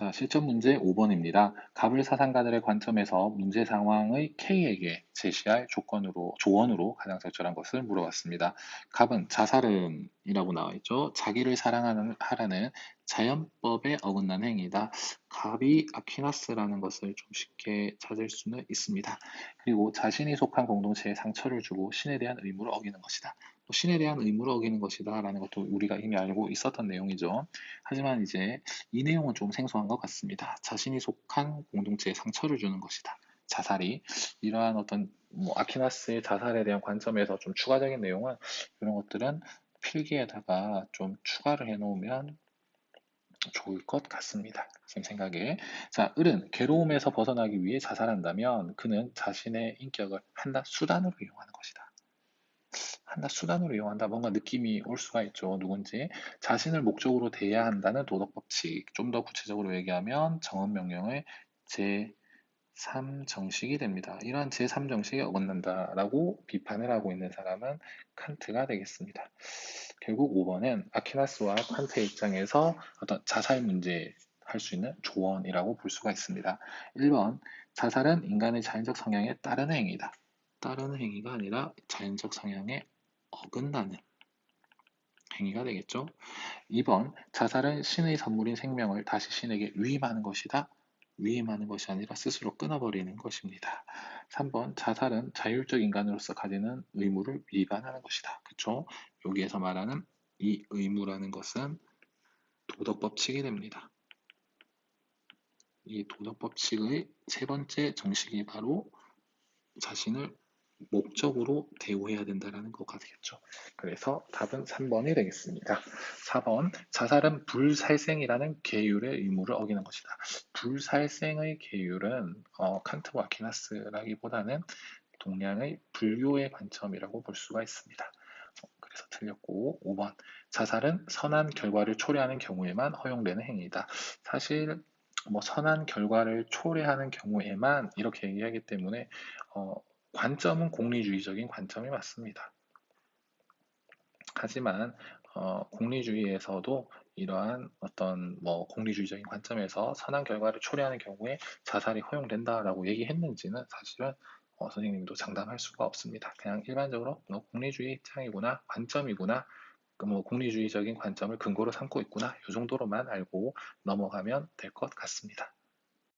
자, 실전 문제 5번입니다. 갑을 사상가들의 관점에서 문제 상황의 K에게 제시할 조언으로 가장 적절한 것을 물어봤습니다. 갑은 자살은이라고 나와 있죠. 자기를 하라는 자연법에 어긋난 행위다. 갑이 아퀴나스라는 것을 좀 쉽게 찾을 수는 있습니다. 그리고 자신이 속한 공동체에 상처를 주고 신에 대한 의무를 어기는 것이다. 또 신에 대한 의무를 어기는 것이다 라는 것도 우리가 이미 알고 있었던 내용이죠. 하지만 이제 이 내용은 좀 생소한 것 같습니다. 자신이 속한 공동체에 상처를 주는 것이다. 자살이 이러한 어떤 아퀴나스의 자살에 대한 관점에서 좀 추가적인 내용은 이런 것들은 필기에다가 좀 추가를 해놓으면 좋을 것 같습니다. 제 생각에. 자, 을은 괴로움에서 벗어나기 위해 자살한다면 그는 자신의 인격을 한낱 수단으로 이용하는 것이다. 한낱 수단으로 이용한다. 뭔가 느낌이 올 수가 있죠. 누군지. 자신을 목적으로 대해야 한다는 도덕 법칙. 좀 더 구체적으로 얘기하면 정언명령의 제3정식이 됩니다. 이러한 제3정식에 어긋난다라고 비판을 하고 있는 사람은 칸트가 되겠습니다. 결국 5번은 아퀴나스와 칸트의 입장에서 어떤 자살 문제 할 수 있는 조언이라고 볼 수가 있습니다. 1번, 자살은 인간의 자연적 성향에 따르는 행위다. 따르는 행위가 아니라 자연적 성향에 어긋나는 행위가 되겠죠. 2번, 자살은 신의 선물인 생명을 다시 신에게 위임하는 것이다. 위임하는 것이 아니라 스스로 끊어버리는 것입니다. 3번, 자살은 자율적 인간으로서 가지는 의무를 위반하는 것이다. 그쵸? 여기에서 말하는 이 의무라는 것은 도덕법칙이 됩니다. 이 도덕법칙의 세 번째 정식이 바로 자신을 목적으로 대우해야 된다는 것가 되겠죠. 그래서 답은 3번이 되겠습니다. 4번, 자살은 불살생이라는 계율의 의무를 어기는 것이다. 불살생의 계율은 칸트와 아퀴나스라기보다는 동양의 불교의 관점이라고 볼 수가 있습니다. 그래서 틀렸고 5번, 자살은 선한 결과를 초래하는 경우에만 허용되는 행위이다. 사실 선한 결과를 초래하는 경우에만 이렇게 얘기하기 때문에 어, 관점은 공리주의적인 관점이 맞습니다. 하지만 공리주의에서도 이러한 어떤 공리주의적인 관점에서 선한 결과를 초래하는 경우에 자살이 허용된다라고 얘기했는지는 사실은 선생님도 장담할 수가 없습니다. 그냥 일반적으로 공리주의 입장이구나, 관점이구나, 공리주의적인 관점을 근거로 삼고 있구나, 이 정도로만 알고 넘어가면 될 것 같습니다.